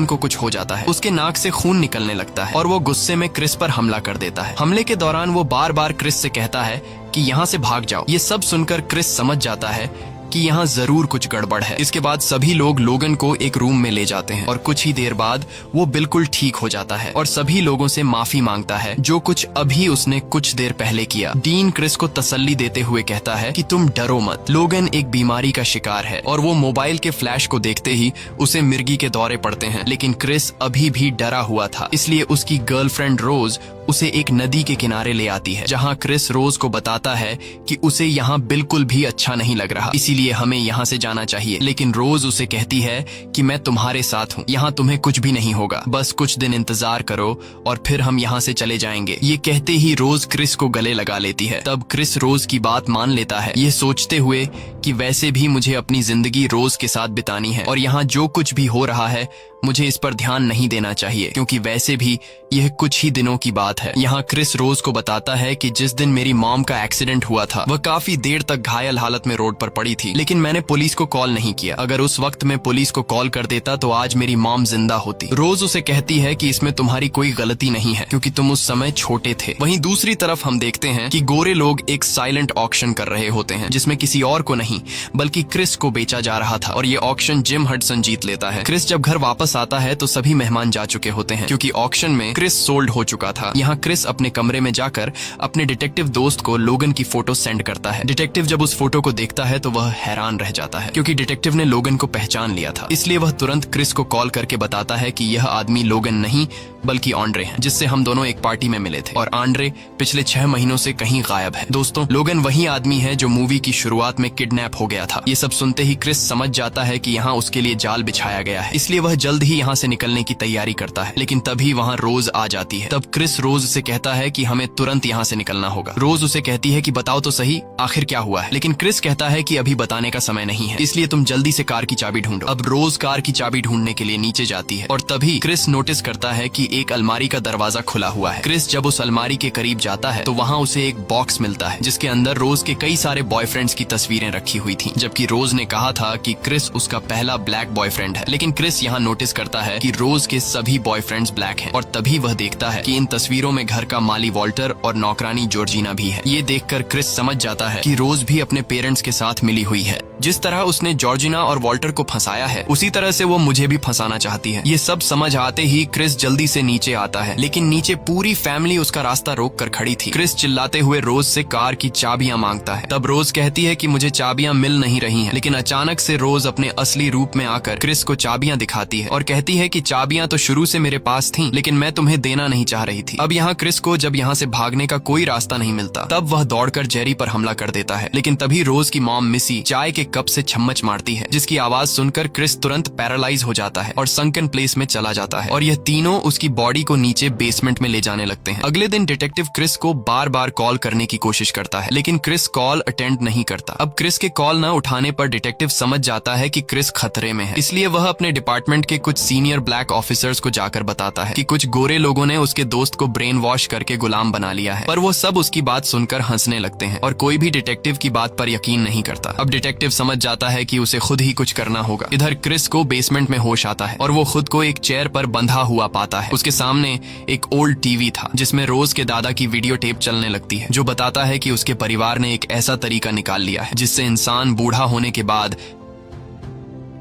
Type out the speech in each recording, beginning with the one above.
लोगन को कुछ हो जाता है। उसके नाक से खून निकलने लगता है और वो गुस्से में क्रिस पर हमला कर देता है। हमले के दौरान वो बार बार क्रिस से कहता है कि यहाँ से भाग जाओ। ये सब सुनकर क्रिस समझ जाता है कि यहाँ जरूर कुछ गड़बड़ है। इसके बाद सभी लोग लोगन को एक रूम में ले जाते हैं और कुछ ही देर बाद वो बिल्कुल ठीक हो जाता है और सभी लोगों से माफी मांगता है जो कुछ अभी उसने कुछ देर पहले किया। डीन क्रिस को तसल्ली देते हुए कहता है कि तुम डरो मत, लोगन एक बीमारी का शिकार है। और वो मोबाइल के फ्लैश को देखते ही उसे मिर्गी के दौरे पड़ते हैं। लेकिन क्रिस अभी भी डरा हुआ था, इसलिए उसकी गर्लफ्रेंड रोज उसे एक नदी के किनारे ले आती है, जहाँ क्रिस रोज को बताता है कि उसे यहाँ बिल्कुल भी अच्छा नहीं लग रहा, इसीलिए हमें यहाँ से जाना चाहिए। लेकिन रोज उसे कहती है कि मैं तुम्हारे साथ हूँ, यहाँ तुम्हें कुछ भी नहीं होगा, बस कुछ दिन इंतजार करो और फिर हम यहाँ से चले जाएंगे। ये कहते ही रोज क्रिस को गले लगा लेती है। तब क्रिस रोज की बात मान लेता है, ये सोचते हुए कि वैसे भी मुझे अपनी जिंदगी रोज के साथ बितानी है और यहाँ जो कुछ भी हो रहा है मुझे इस पर ध्यान नहीं देना चाहिए, क्योंकि वैसे भी यह कुछ ही दिनों की बात है। यहाँ क्रिस रोज को बताता है कि जिस दिन मेरी मॉम का एक्सीडेंट हुआ था वह काफी देर तक घायल हालत में रोड पर पड़ी थी, लेकिन मैंने पुलिस को कॉल नहीं किया। अगर उस वक्त मैं पुलिस को कॉल कर देता तो आज मेरी मॉम जिंदा होती। रोज उसे कहती है कि इसमें तुम्हारी कोई गलती नहीं है, क्योंकि तुम उस समय छोटे थे। वहीं दूसरी तरफ हम देखते हैं कि गोरे लोग एक साइलेंट ऑक्शन कर रहे होते हैं, जिसमें किसी और को नहीं बल्कि क्रिस को बेचा जा रहा था और ये ऑक्शन जिम हडसन जीत लेता है। क्रिस जब घर वापस आता है तो सभी मेहमान जा चुके होते हैं, क्योंकि ऑक्शन में क्रिस सोल्ड हो चुका था। यहाँ क्रिस अपने कमरे में जाकर अपने डिटेक्टिव दोस्त को लोगन की फोटो सेंड करता है। डिटेक्टिव जब उस फोटो को देखता है तो वह हैरान रह जाता है, क्योंकि डिटेक्टिव ने लोगन को पहचान लिया था। इसलिए वह तुरंत क्रिस को कॉल करके बताता है कि यह आदमी लोगन नहीं बल्कि आंड्रे है, जिससे हम दोनों एक पार्टी में मिले थे और आंड्रे पिछले 6 महीनों से कहीं गायब है। दोस्तों, लोगन वही आदमी है जो मूवी की शुरुआत में किडनैप हो गया था। ये सब सुनते ही क्रिस समझ जाता है कि यहाँ उसके लिए जाल बिछाया गया है, इसलिए वह जल्द ही यहाँ से निकलने की तैयारी करता है। लेकिन तभी वहाँ रोज आ जाती है। तब क्रिस रोज से कहता है कि हमें तुरंत यहाँ से निकलना होगा। रोज उसे कहती है कि बताओ तो सही आखिर क्या हुआ है, लेकिन क्रिस कहता है कि अभी बताने का समय नहीं है, इसलिए तुम जल्दी से कार की चाबी ढूंढो। अब रोज कार की चाबी ढूंढने के लिए नीचे जाती है और तभी क्रिस नोटिस करता है कि एक अलमारी का दरवाजा खुला हुआ है। क्रिस जब उस अलमारी के करीब जाता है तो वहाँ उसे एक बॉक्स मिलता है, जिसके अंदर रोज के कई सारे बॉयफ्रेंड्स की तस्वीरें रखी हुई थी, जबकि रोज ने कहा था कि क्रिस उसका पहला ब्लैक बॉयफ्रेंड है। लेकिन क्रिस यहाँ नोटिस करता है कि रोज के सभी बॉयफ्रेंड्स ब्लैक हैं और तभी वह देखता है कि इन तस्वीरों में घर का माली वॉल्टर और नौकरानी जॉर्जिना भी है। ये देखकर क्रिस समझ जाता है कि रोज भी अपने पेरेंट्स के साथ मिली हुई है। जिस तरह उसने जॉर्जिना और वॉल्टर को फंसाया है उसी तरह से वो मुझे भी फंसाना चाहती है। ये सब समझ आते ही क्रिस जल्दी से नीचे आता है, लेकिन नीचे पूरी फैमिली उसका रास्ता रोक कर खड़ी थी। क्रिस चिल्लाते हुए रोज से कार की चाबियां मांगता है। तब रोज कहती है कि मुझे चाबियां मिल नहीं रही हैं, लेकिन अचानक से रोज अपने असली रूप में आकर क्रिस को चाबियां दिखाती है और कहती है कि चाबियां तो शुरू से मेरे पास थीं, लेकिन मैं तुम्हें देना नहीं चाह रही थी। अब यहाँ क्रिस को जब यहाँ से भागने का कोई रास्ता नहीं मिलता, तब वह दौड़कर जेरी पर हमला कर देता है। लेकिन तभी रोज की मॉम मिसी चाय के कप से चम्मच मारती है, जिसकी आवाज सुनकर क्रिस तुरंत पैरालाइज हो जाता है और संकन प्लेस में चला जाता है और यह तीनों उसकी बॉडी को नीचे बेसमेंट में ले जाने लगते हैं। अगले दिन डिटेक्टिव क्रिस को बार बार कॉल करने की कोशिश करता है, लेकिन क्रिस कॉल अटेंड नहीं करता। अब क्रिस के कॉल न उठाने पर डिटेक्टिव समझ जाता है कि क्रिस खतरे में है, इसलिए वह अपने डिपार्टमेंट के कुछ सीनियर ब्लैक ऑफिसर्स को जाकर बताता है कि कुछ गोरे लोगों ने उसके दोस्त को ब्रेन वॉश करके गुलाम बना लिया है। पर वो सब उसकी बात सुनकर हंसने लगते हैं और कोई भी डिटेक्टिव की बात पर यकीन नहीं करता। अब डिटेक्टिव समझ जाता है कि उसे खुद ही कुछ करना होगा। इधर क्रिस को बेसमेंट में होश आता है और वो खुद को एक चेयर पर बंधा हुआ पाता है। उसके सामने एक ओल्ड टीवी था, जिसमें रोज के दादा की वीडियो टेप चलने लगती है, जो बताता है कि उसके परिवार ने एक ऐसा तरीका निकाल लिया है जिससे इंसान बूढ़ा होने के बाद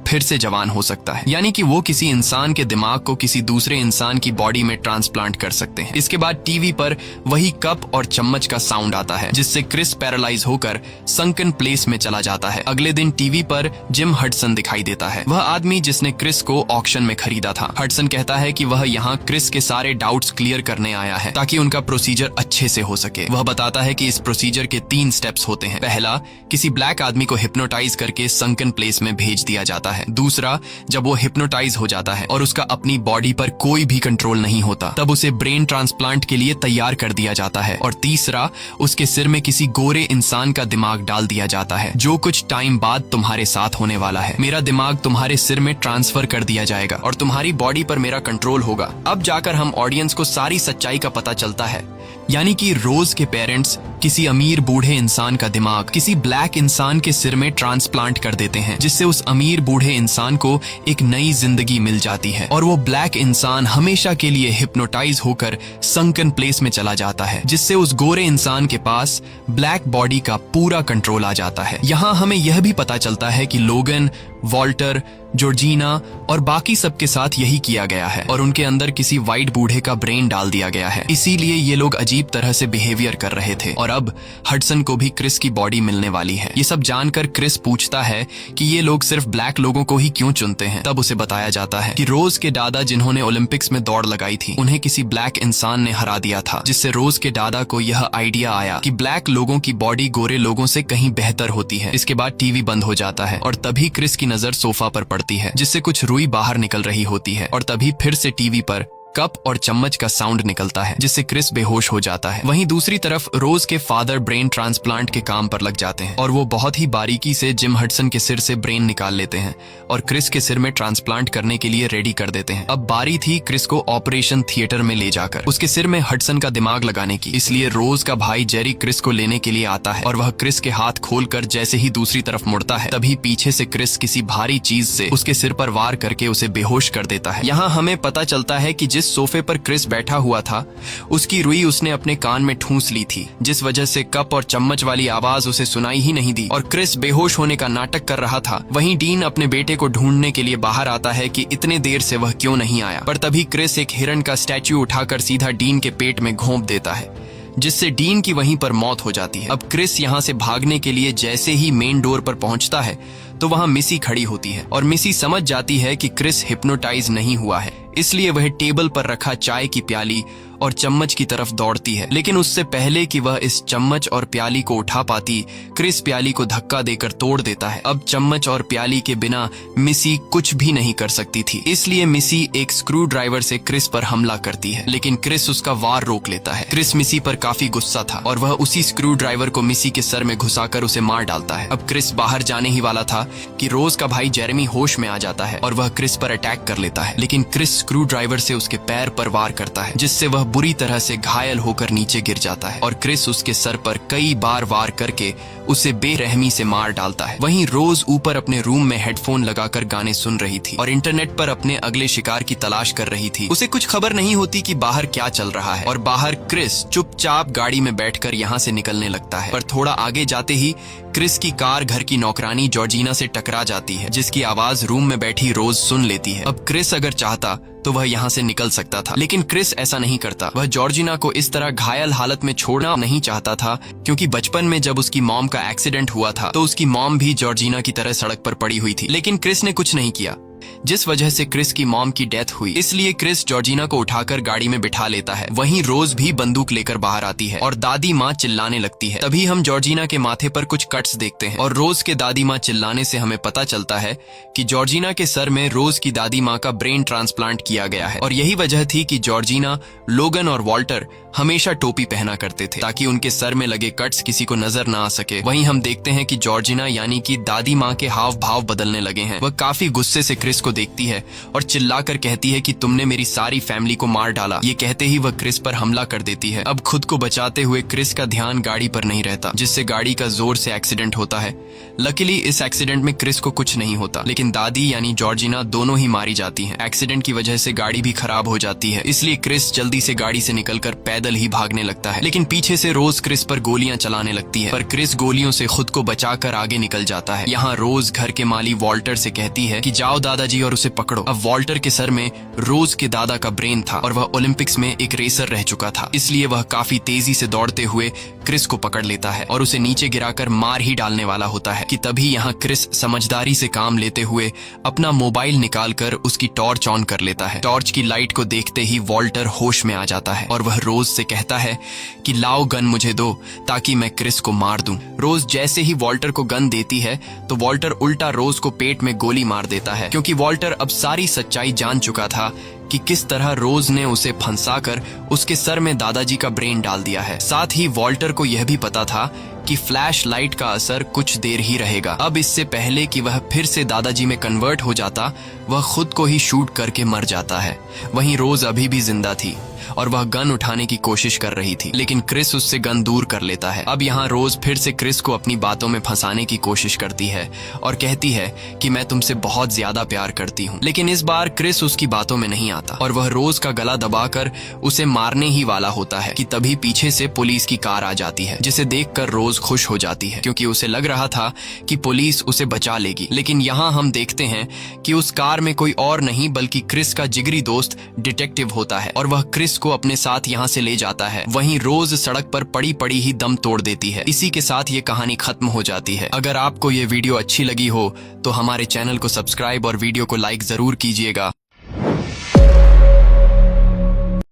फिर से जवान हो सकता है, यानी कि वो किसी इंसान के दिमाग को किसी दूसरे इंसान की बॉडी में ट्रांसप्लांट कर सकते हैं। इसके बाद टीवी पर वही कप और चम्मच का साउंड आता है, जिससे क्रिस पैरालाइज होकर संकन प्लेस में चला जाता है। अगले दिन टीवी पर जिम हडसन दिखाई देता है, वह आदमी जिसने क्रिस को ऑक्शन में खरीदा था। हडसन कहता है कि वह यहाँ क्रिस के सारे डाउट्स क्लियर करने आया है ताकि उनका प्रोसीजर अच्छे से हो सके। वह बताता है कि इस प्रोसीजर के 3 स्टेप्स होते हैं। पहला, किसी ब्लैक आदमी को हिप्नोटाइज करके संकन प्लेस में भेज दिया जाता है। दूसरा, जब वो हिप्नोटाइज हो जाता है और उसका अपनी बॉडी पर कोई भी कंट्रोल नहीं होता, तब उसे ब्रेन ट्रांसप्लांट के लिए तैयार कर दिया जाता है। और तीसरा, उसके सिर में किसी गोरे इंसान का दिमाग डाल दिया जाता है, जो कुछ टाइम बाद तुम्हारे साथ होने वाला है। मेरा दिमाग तुम्हारे सिर में ट्रांसफर कर दिया जाएगा और तुम्हारी बॉडी पर मेरा कंट्रोल होगा। अब जाकर हम ऑडियंस को सारी सच्चाई का पता चलता है यानी कि रोज के पेरेंट्स किसी अमीर बूढ़े इंसान का दिमाग किसी ब्लैक इंसान के सिर में ट्रांसप्लांट कर देते हैं, जिससे उस अमीर बूढ़े इंसान को एक नई जिंदगी मिल जाती है और वो ब्लैक इंसान हमेशा के लिए हिप्नोटाइज होकर संकन प्लेस में चला जाता है, जिससे उस गोरे इंसान के पास ब्लैक बॉडी का पूरा कंट्रोल आ जाता है। यहाँ हमें यह भी पता चलता है कि लोगन, वॉल्टर, जॉर्जिना और बाकी सबके साथ यही किया गया है और उनके अंदर किसी वाइट बूढ़े का ब्रेन डाल दिया गया है, इसीलिए ये लोग अजीब तरह से बिहेवियर कर रहे थे। और अब हडसन को भी क्रिस की बॉडी मिलने वाली है। ये सब जानकर क्रिस पूछता है कि ये लोग सिर्फ ब्लैक लोगों को ही क्यों चुनते हैं। तब उसे बताया जाता है कि रोज के दादा जिन्होंने ओलंपिक्स में दौड़ लगाई थी, उन्हें किसी ब्लैक इंसान ने हरा दिया था, जिससे रोज के दादा को यह आइडिया आया कि ब्लैक लोगों की बॉडी गोरे लोगों से कहीं बेहतर होती है। इसके बाद टीवी बंद हो जाता है और तभी क्रिस की नजर सोफा पर पड़ती है, जिससे कुछ रुई बाहर निकल रही होती है और तभी फिर से टीवी पर कप और चम्मच का साउंड निकलता है, जिससे क्रिस बेहोश हो जाता है। वहीं दूसरी तरफ रोज के फादर ब्रेन ट्रांसप्लांट के काम पर लग जाते हैं और वो बहुत ही बारीकी से जिम हडसन के सिर से ब्रेन निकाल लेते हैं और क्रिस के सिर में ट्रांसप्लांट करने के लिए रेडी कर देते हैं। अब बारी थी क्रिस को ऑपरेशन थिएटर में ले जाकर उसके सिर में हडसन का दिमाग लगाने की, इसलिए रोज का भाई जेरी क्रिस को लेने के लिए आता है और वह क्रिस के हाथ खोलकर जैसे ही दूसरी तरफ मुड़ता है, तभी पीछे से क्रिस किसी भारी चीज से उसके सिर पर वार करके उसे बेहोश कर देता है। यहाँ हमें पता चलता है कि जिस सोफे पर क्रिस बैठा हुआ था, उसकी रुई उसने अपने कान में ठूंस ली थी, जिस वजह से कप और चम्मच वाली आवाज उसे सुनाई ही नहीं दी और क्रिस बेहोश होने का नाटक कर रहा था। वहीं डीन अपने बेटे को ढूंढने के लिए बाहर आता है कि इतने देर से वह क्यों नहीं आया, पर तभी क्रिस एक हिरण का स्टैच्यू उठाकर सीधा डीन के पेट में घोंप देता है, जिससे डीन की वहीं पर मौत हो जाती है। अब क्रिस यहाँ से भागने के लिए जैसे ही मेन डोर पर पहुंचता है तो वहां मिसी खड़ी होती है और मिसी समझ जाती है कि क्रिस हिप्नोटाइज नहीं हुआ है, इसलिए वह टेबल पर रखा चाय की प्याली और चम्मच की तरफ दौड़ती है। लेकिन उससे पहले कि वह इस चम्मच और प्याली को उठा पाती, क्रिस प्याली को धक्का देकर तोड़ देता है। अब चम्मच और प्याली के बिना मिसी कुछ भी नहीं कर सकती थी, इसलिए मिसी एक स्क्रू ड्राइवर से क्रिस पर हमला करती है, लेकिन क्रिस उसका वार रोक लेता है। क्रिस मिसी पर काफी गुस्सा था और वह उसी स्क्रू ड्राइवर को मिसी के सर में घुसाकर उसे मार डालता है। अब क्रिस बाहर जाने ही वाला था कि रोज का भाई जेरेमी होश में आ जाता है और वह क्रिस पर अटैक कर लेता है, लेकिन क्रिस स्क्रू ड्राइवर से उसके पैर पर वार करता है, जिससे वह बुरी तरह से घायल होकर नीचे गिर जाता है और क्रिस उसके सर पर कई बार वार करके उसे बेरहमी से मार डालता है। वहीं रोज ऊपर अपने रूम में हेडफोन लगाकर गाने सुन रही थी और इंटरनेट पर अपने अगले शिकार की तलाश कर रही थी। उसे कुछ खबर नहीं होती कि बाहर क्या चल रहा है और बाहर क्रिस चुपचाप गाड़ी में बैठकर यहाँ से निकलने लगता है, पर थोड़ा आगे जाते ही क्रिस की कार घर की नौकरानी जॉर्जिना से टकरा जाती है, जिसकी आवाज रूम में बैठी रोज सुन लेती है। अब क्रिस अगर चाहता तो वह यहाँ से निकल सकता था, लेकिन क्रिस ऐसा नहीं करता। वह जॉर्जिना को इस तरह घायल हालत में छोड़ना नहीं चाहता था, क्योंकि बचपन में जब उसकी मॉम का एक्सीडेंट हुआ था तो उसकी मॉम भी जॉर्जिना की तरह सड़क पर पड़ी हुई थी, लेकिन क्रिस ने कुछ नहीं किया, जिस वजह से क्रिस की मॉम की डेथ हुई। इसलिए क्रिस जॉर्जिना को उठाकर गाड़ी में बिठा लेता है। वहीं रोज भी बंदूक लेकर बाहर आती है और दादी माँ चिल्लाने लगती है। तभी हम जॉर्जिना के माथे पर कुछ कट्स देखते हैं और रोज के दादी माँ चिल्लाने से हमें पता चलता है कि जॉर्जिना के सर में रोज की दादी माँ का ब्रेन ट्रांसप्लांट किया गया है और यही वजह थी कि जॉर्जिना, लोगन और वॉल्टर हमेशा टोपी पहना करते थे ताकि उनके सर में लगे कट्स किसी को नजर ना आ सके। वहीं हम देखते हैं कि जॉर्जिना यानी कि दादी माँ के हाव भाव बदलने लगे हैं। वह काफी गुस्से से क्रिस को देखती है और चिल्लाकर कहती है कि तुमने मेरी सारी फैमिली को मार डाला। ये कहते ही वह क्रिस पर हमला कर देती है। अब खुद को बचाते हुए क्रिस का ध्यान गाड़ी पर नहीं रहता, जिससे गाड़ी का जोर से एक्सीडेंट होता है। लकीली इस एक्सीडेंट में क्रिस को कुछ नहीं होता, लेकिन दादी यानी जॉर्जिना दोनों ही मारी जाती हैं। एक्सीडेंट की वजह से गाड़ी भी खराब हो जाती है, इसलिए क्रिस जल्दी से गाड़ी से निकलकर पैदल ही भागने लगता है, लेकिन पीछे से रोज क्रिस पर गोलियां चलाने लगती है, पर क्रिस गोलियों से खुद को बचाकर आगे निकल जाता है। यहाँ रोज घर के माली वॉल्टर से कहती है कि जाओ दादाजी और उसे पकड़ो। अब वॉल्टर के सर में रोज के दादा का ब्रेन था और वह ओलंपिक्स में एक रेसर रह चुका था, इसलिए वह काफी तेजी से दौड़ते हुए क्रिस को पकड़ लेता है और उसे नीचे गिराकर मार ही डालने वाला होता है कि तभी यहाँ क्रिस समझदारी से काम लेते हुए अपना मोबाइल निकालकर उसकी टॉर्च ऑन कर लेता है। टॉर्च की लाइट को देखते ही वॉल्टर होश में आ जाता है और वह रोज से कहता है कि लाओ गन मुझे दो ताकि मैं क्रिस को मार दूं। रोज जैसे ही वॉल्टर को गन देती है तो वॉल्टर उल्टा रोज को पेट में गोली मार देता है, क्योंकि वॉल्टर अब सारी सच्चाई जान चुका था कि किस तरह रोज ने उसे फंसाकर उसके सर में दादाजी का ब्रेन डाल दिया है। साथ ही वॉल्टर को यह भी पता था कि फ्लैश लाइट का असर कुछ देर ही रहेगा। अब इससे पहले कि वह फिर से दादाजी में कन्वर्ट हो जाता, वह खुद को ही शूट करके मर जाता है। वहीं रोज अभी भी जिंदा थी और वह गन उठाने की कोशिश कर रही थी, लेकिन क्रिस उससे गन दूर कर लेता है। अब यहाँ रोज फिर से क्रिस को अपनी बातों में फंसाने की कोशिश करती है और कहती है कि मैं तुमसे बहुत ज्यादा प्यार करती हूँ। लेकिन इस बार क्रिस उसकी बातों में नहीं आता और वह रोज का गला दबाकर उसे मारने ही वाला होता है कि तभी पीछे से पुलिस की कार आ जाती है, जिसे देखकर रोज खुश हो जाती है क्योंकि उसे लग रहा था कि पुलिस उसे बचा लेगी। लेकिन यहाँ हम देखते हैं कि उस कार में कोई और नहीं बल्कि क्रिस का जिगरी दोस्त डिटेक्टिव होता है और वह क्रिस को अपने साथ यहाँ से ले जाता है। वहीं रोज सड़क पर पड़ी पड़ी ही दम तोड़ देती है। इसी के साथ ये कहानी खत्म हो जाती है। अगर आपको ये वीडियो अच्छी लगी हो तो हमारे चैनल को सब्सक्राइब और वीडियो को लाइक जरूर कीजिएगा।